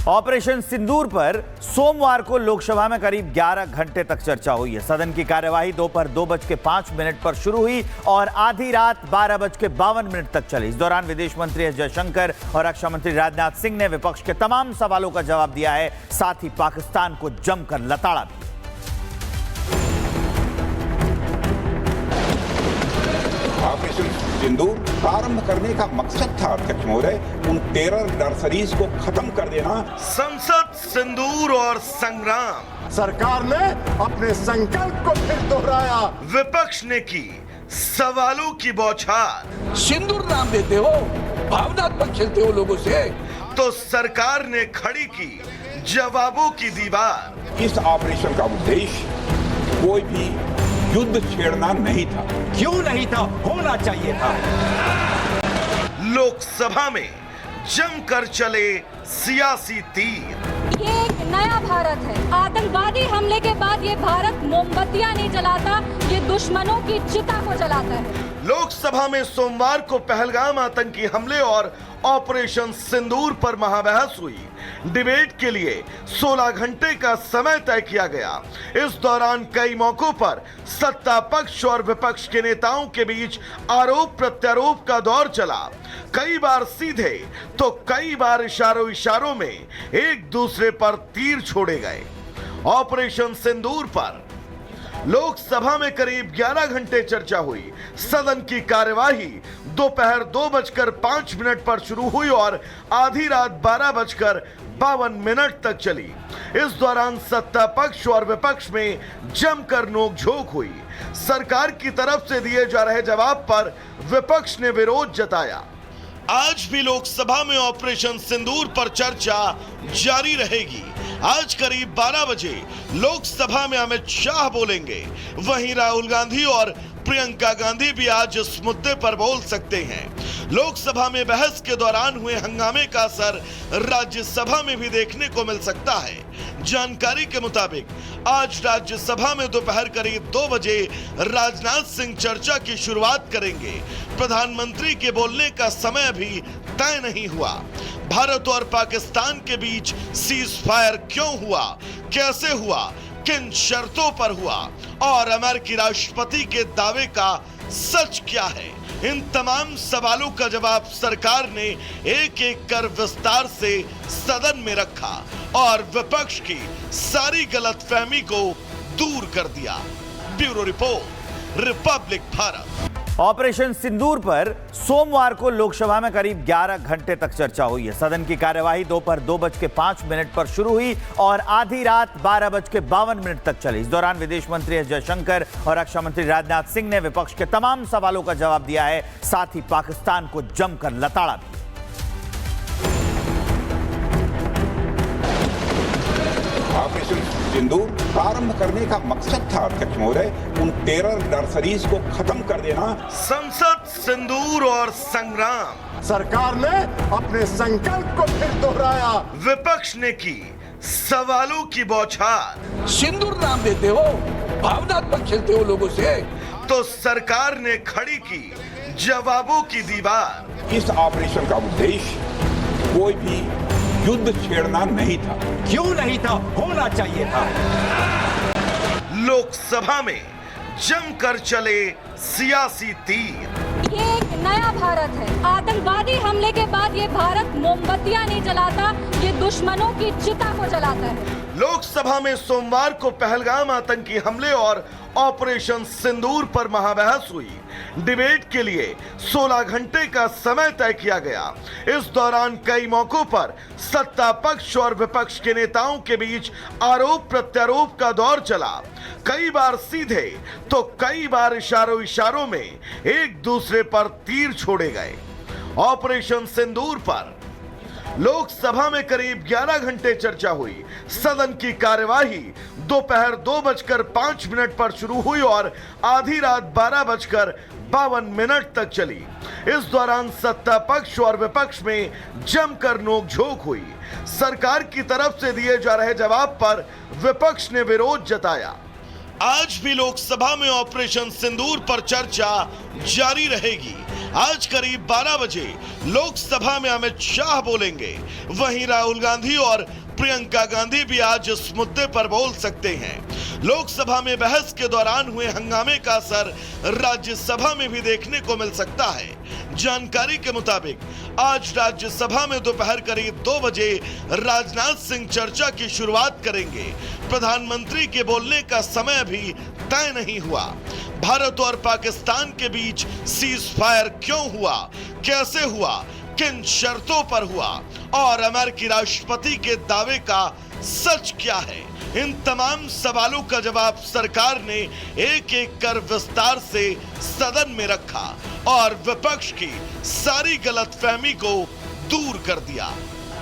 Operation Sindoor पर सोमवार को लोकसभा में करीब 11 घंटे तक चर्चा हुई है। सदन की कार्यवाही दोपहर 2:05 पर शुरू हुई और आधी रात 12:52 तक चली। इस दौरान विदेश मंत्री एस जयशंकर और रक्षा मंत्री राजनाथ सिंह ने विपक्ष के तमाम सवालों का जवाब दिया है, साथ ही पाकिस्तान को जमकर लताड़ा भी। ऑपरेशन सिंदूर प्रारंभ करने का मकसद था अध्यक्ष महोदय उन टेरर नर्सरीज को खत्म कर देना। संसद सिंदूर और संग्राम, सरकार ने अपने संकल्प को फिर दोहराया। विपक्ष ने की सवालों की बौछार। सिंदूर नाम देते हो, भावनात्मक खेलते हो लोगों से, तो सरकार ने खड़ी की जवाबों की दीवार। इस ऑपरेशन का उद्देश्य कोई भी युद्ध छेड़ना नहीं था। क्यों नहीं था? होना चाहिए था। लोकसभा में जमकर चले सियासी तीर। ये एक नया भारत है। आतंकवादी हमले के बाद ये भारत मोमबत्तियां नहीं जलाता, ये दुश्मनों की चिता को जलाता है। लोकसभा में सोमवार को पहलगाम आतंकी हमले और ऑपरेशन सिंदूर पर महाबहस हुई। डिबेट के लिए 16 घंटे का समय तय किया गया। इस दौरान कई मौकों पर सत्ता पक्ष और विपक्ष के नेताओं के बीच आरोप प्रत्यारोप का दौर चला। कई बार सीधे तो कई बार इशारों में एक दूसरे पर तीर छोड़े गए। ऑपरेशन सिंदूर पर लोकसभा में करीब 11 घंटे चर्चा हुई। सदन की कार्यवाही दोपहर 2:05 पर शुरू हुई और आधी रात 12:52 तक चली। इस दौरान सत्ता पक्ष और विपक्ष में जमकर नोकझोंक हुई। सरकार की तरफ से दिए जा रहे जवाब पर विपक्ष ने विरोध जताया। आज भी लोकसभा में ऑपरेशन सिंदूर पर चर्चा जारी रहेगी। आज करीब 12 बजे लोकसभा में अमित शाह बोलेंगे। वहीं राहुल गांधी और प्रियंका गांधी भी आज इस मुद्दे पर बोल सकते हैं। लोकसभा में बहस के दौरान हुए हंगामे का असर राज्यसभा में भी देखने को मिल सकता है। जानकारी के मुताबिक आज राज्यसभा में दोपहर करीब 2 बजे राजनाथ सिंह चर्चा की शुरुआत करेंगे। प्रधानमंत्री के बोलने का समय अभी तय नहीं हुआ। भारत और पाकिस्तान के बीच सीज फायर क्यों हुआ, कैसे हुआ, किन शर्तों पर हुआ और अमेरिकी राष्ट्रपति के दावे का सच क्या है, इन तमाम सवालों का जवाब सरकार ने एक एक कर विस्तार से सदन में रखा और विपक्ष की सारी गलतफहमी को दूर कर दिया। Bureau report, Republic Bharat. Operation Sindoor पर सोमवार को लोकसभा में करीब 11 घंटे तक चर्चा हुई है। सदन की कार्यवाही दोपहर 2:05 पर शुरू हुई और आधी रात 12:52 तक चली। इस दौरान विदेश मंत्री एस जयशंकर और रक्षा मंत्री राजनाथ सिंह ने विपक्ष के तमाम सवालों का जवाब दिया है, साथ ही पाकिस्तान को जमकर लताड़ा भी। ऑपरेशन सिंदूर प्रारंभ करने का मकसद था अध्यक्ष महोदय उन टेरर नर्सरीज को खत्म कर देना। संसद सिंदूर और संग्राम, सरकार ने अपने संकल्प को फिर दोहराया। विपक्ष ने की सवालों की बौछार। सिंदूर नाम देते हो, भावनात्मक खेलते हो लोगों से, तो सरकार ने खड़ी की जवाबों की दीवार। इस ऑपरेशन का उद्देश्य कोई भी युद्ध छेड़ना नहीं था। क्यों नहीं था? होना चाहिए था। लोकसभा में जमकर चले सियासी तीर। ये एक नया भारत है। आतंकवादी हमले के बाद ये भारत मोमबत्तियां नहीं जलाता, ये दुश्मनों की चिता को जलाता है। लोकसभा में सोमवार को पहलगाम आतंकी हमले और ऑपरेशन सिंदूर पर महाबहस हुई। डिबेट के लिए 16 घंटे का समय तय किया गया। इस दौरान कई मौकों पर सत्ता पक्ष और विपक्ष के नेताओं के बीच आरोप प्रत्यारोप का दौर चला। कई बार सीधे तो कई बार इशारों में एक दूसरे पर तीर छोड़े गए। ऑपरेशन सिंदूर पर लोकसभा में करीब 11 घंटे चर्चा हुई। सदन की कार्यवाही दोपहर 2:05 पर शुरू हुई और आधी रात 12:52 तक चली। इस दौरान सत्ता पक्ष और विपक्ष में जमकर नोकझोंक हुई। सरकार की तरफ से दिए जा रहे जवाब पर विपक्ष ने विरोध जताया। आज भी लोकसभा में ऑपरेशन सिंदूर पर चर्चा जारी रहेगी। आज करीब 12 बजे लोकसभा में अमित शाह बोलेंगे। वहीं राहुल गांधी और प्रियंका गांधी भी आज इस मुद्दे पर बोल सकते हैं। लोकसभा में बहस के दौरान हुए हंगामे का असर राज्यसभा में भी देखने को मिल सकता है। जानकारी के मुताबिक आज राज्यसभा में दोपहर करीब 2 बजे राजनाथ सिंह चर्चा की शुरुआत करेंगे। प्रधानमंत्री के बोलने का समय अभी तय नहीं हुआ। भारत और पाकिस्तान के बीच सीज फायर क्यों हुआ, कैसे हुआ, किन शर्तों पर हुआ और अमेरिकी राष्ट्रपति के दावे का सच क्या है, इन तमाम सवालों का जवाब सरकार ने एक एक कर विस्तार से सदन में रखा और विपक्ष की सारी गलतफहमी को दूर कर दिया।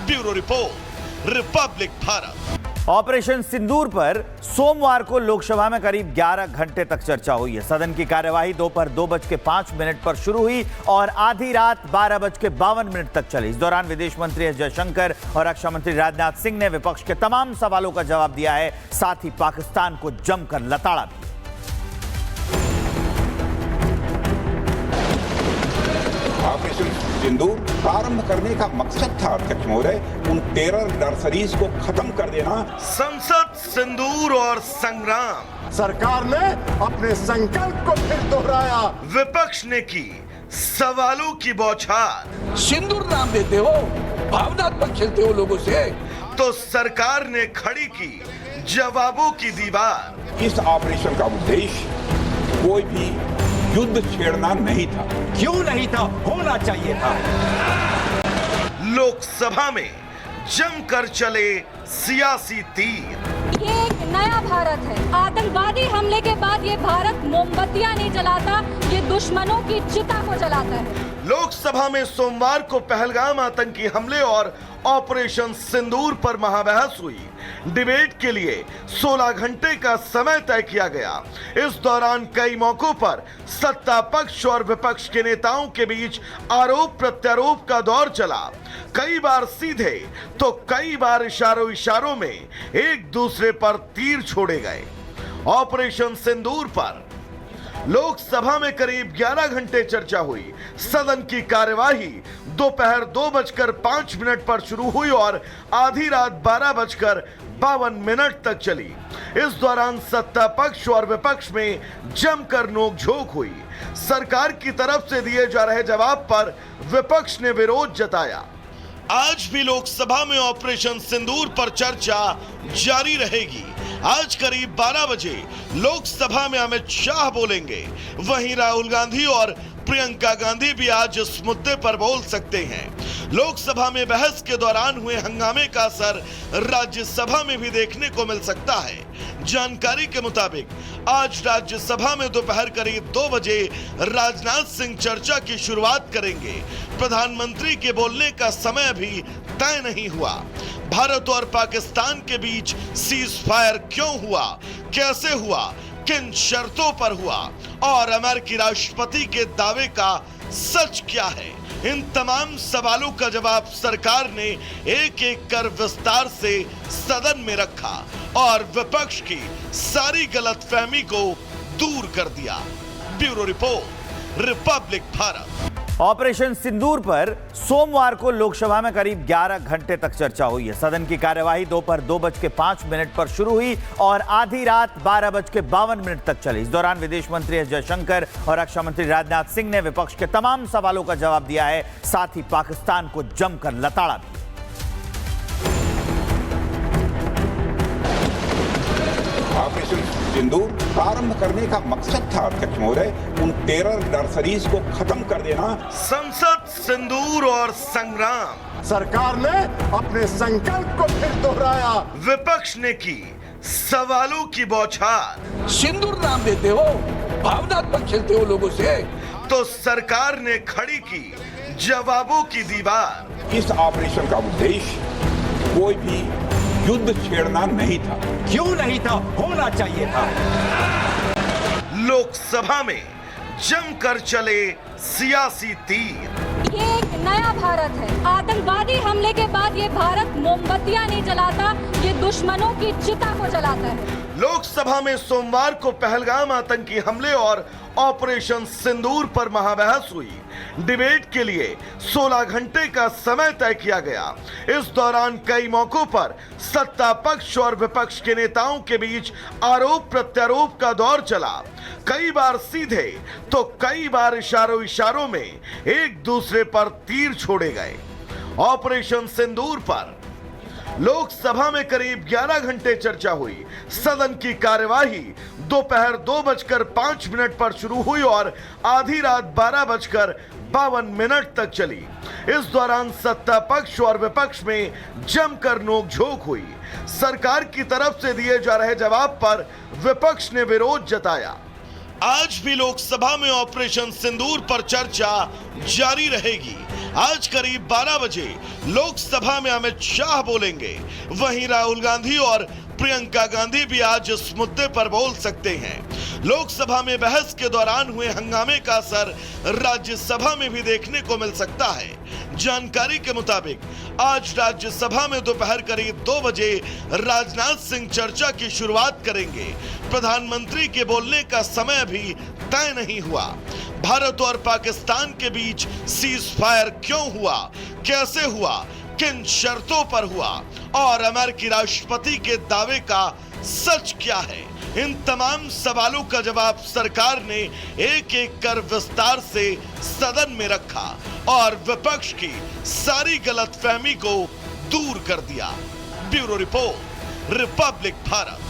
Bureau report, Republic Bharat. Operation Sindoor पर सोमवार को लोकसभा में करीब 11 घंटे तक चर्चा हुई है। सदन की कार्यवाही दोपहर 2:05 पर शुरू हुई और आधी रात 12:52 तक चली। इस दौरान विदेश मंत्री एस जयशंकर और रक्षा मंत्री राजनाथ सिंह ने विपक्ष के तमाम सवालों का जवाब दिया है, साथ ही पाकिस्तान को जमकर लताड़ा भी। ऑपरेशन सिंदूर प्रारंभ करने का मकसद था अध्यक्ष महोदय उन टेरर नर्सरीज को खत्म कर देना। संसद, सिंदूर और संग्राम, सरकार ने अपने संकल्प को फिर दोहराया। विपक्ष ने की सवालों की बौछार। सिंदूर नाम देते हो, भावनात्मक खेलते हो लोगों से। तो सरकार ने खड़ी की जवाबों की दीवार। इस ऑपरेशन का उद्देश्य कोई भी युद्ध छेड़ना नहीं था। क्यों नहीं था, होना चाहिए था। लोकसभा में जमकर चले सियासी तीर। ये एक नया भारत है। आतंकवादी हमले के बाद ये भारत मोमबत्तियां नहीं जलाता, ये दुश्मनों की चिता को जलाता है। लोकसभा में सोमवार को पहलगाम आतंकी हमले और ऑपरेशन सिंदूर पर महाबहस हुई। डिबेट के लिए 16 घंटे का समय तय किया गया। इस दौरान कई मौकों पर सत्ता पक्ष और विपक्ष के नेताओं के बीच आरोप प्रत्यारोप का दौर चला। कई बार सीधे तो कई बार इशारों में एक दूसरे पर तीर छोड़े गए। ऑपरेशन सिंदूर पर लोकसभा में करीब 11 घंटे चर्चा हुई। सदन की कार्यवाही दोपहर 2:05 पर शुरू हुई और आधी रात 12:52 तक चली। इस दौरान सत्ता पक्ष और विपक्ष में जमकर नोकझोंक हुई। सरकार की तरफ से दिए जा रहे जवाब पर विपक्ष ने विरोध जताया। आज भी लोकसभा में ऑपरेशन सिंदूर पर चर्चा जारी रहेगी। आज करीब 12 बजे लोकसभा में अमित शाह बोलेंगे। वहीं राहुल गांधी और प्रियंका गांधी भी आज इस मुद्दे पर बोल सकते हैं। लोकसभा में बहस के दौरान हुए हंगामे का असर राज्यसभा में भी देखने को मिल सकता है। जानकारी के मुताबिक आज राज्यसभा में दोपहर करीब 2 बजे राजनाथ सिंह चर्चा की शुरुआत करेंगे। प्रधानमंत्री के बोलने का समय अभी तय नहीं हुआ। भारत और पाकिस्तान के बीच सीज फायर क्यों हुआ, कैसे हुआ, किन शर्तों पर हुआ और अमेरिकी राष्ट्रपति के दावे का सच क्या है, इन तमाम सवालों का जवाब सरकार ने एक एक कर विस्तार से सदन में रखा और विपक्ष की सारी गलतफहमी को दूर कर दिया। Bureau report, Republic Bharat. Operation Sindoor पर सोमवार को लोकसभा में करीब 11 घंटे तक चर्चा हुई है। सदन की कार्यवाही दोपहर 2:05 पर शुरू हुई और आधी रात 12:52 तक चली। इस दौरान विदेश मंत्री एस जयशंकर और रक्षा मंत्री राजनाथ सिंह ने विपक्ष के तमाम सवालों का जवाब दिया है, साथ ही पाकिस्तान को जमकर लताड़ा भी। ऑपरेशन सिंदूर प्रारंभ करने का मकसद था अध्यक्ष महोदय उन टेरर नर्सरीज को खत्म कर देना। संसद, सिंदूर और संग्राम, सरकार ने अपने संकल्प को फिर दोहराया। विपक्ष ने की सवालों की बौछार। सिंदूर नाम देते हो, भावनात्मक खेलते हो लोगों से। तो सरकार ने खड़ी की जवाबों की दीवार। इस ऑपरेशन का उद्देश्य कोई भी युद्ध छेड़ना नहीं था। क्यों नहीं था, होना चाहिए था। लोकसभा में जमकर चले सियासी तीर। ये एक नया भारत है। आतंकवादी हमले के बाद ये भारत मोमबत्तियां नहीं जलाता, ये दुश्मनों की चिता को जलाता है। लोकसभा में सोमवार को पहलगाम आतंकी हमले और ऑपरेशन सिंदूर पर महाबहस हुई। डिबेट के लिए 16 घंटे का समय तय किया गया। इस दौरान कई मौकों पर सत्ता पक्ष और विपक्ष के नेताओं के बीच आरोप प्रत्यारोप का दौर चला। कई बार सीधे तो कई बार इशारों इशारों में एक दूसरे पर तीर छोड़े गए। ऑपरेशन सिंदूर पर लोकसभा में करीब 11 घंटे चर्चा हुई। सदन की कार्यवाही दोपहर 2:05 पर शुरू हुई और आधी रात 12:52 तक चली। इस दौरान सत्ता पक्ष और विपक्ष में जमकर नोकझोंक हुई। सरकार की तरफ से दिए जा रहे जवाब पर विपक्ष ने विरोध जताया। आज भी लोकसभा में ऑपरेशन सिंदूर पर चर्चा जारी रहेगी। आज करीब 12 बजे लोकसभा में अमित शाह बोलेंगे। वहीं राहुल गांधी और प्रियंका गांधी भी आज इस मुद्दे पर बोल सकते हैं। लोकसभा में बहस के दौरान हुए हंगामे का असर राज्यसभा में भी देखने को मिल सकता है। जानकारी के मुताबिक आज राज्यसभा में दोपहर करीब 2 बजे राजनाथ सिंह चर्चा की शुरुआत करेंगे। प्रधानमंत्री के बोलने का समय भी तय नहीं हुआ। भारत और पाकिस्तान के बीच सीज फायर क्यों हुआ, कैसे हुआ, किन शर्तों पर हुआ और अमेरिकी राष्ट्रपति के दावे का सच क्या है, इन तमाम सवालों का जवाब सरकार ने एक एक कर विस्तार से सदन में रखा और विपक्ष की सारी गलतफहमी को दूर कर दिया। Bureau report, Republic Bharat.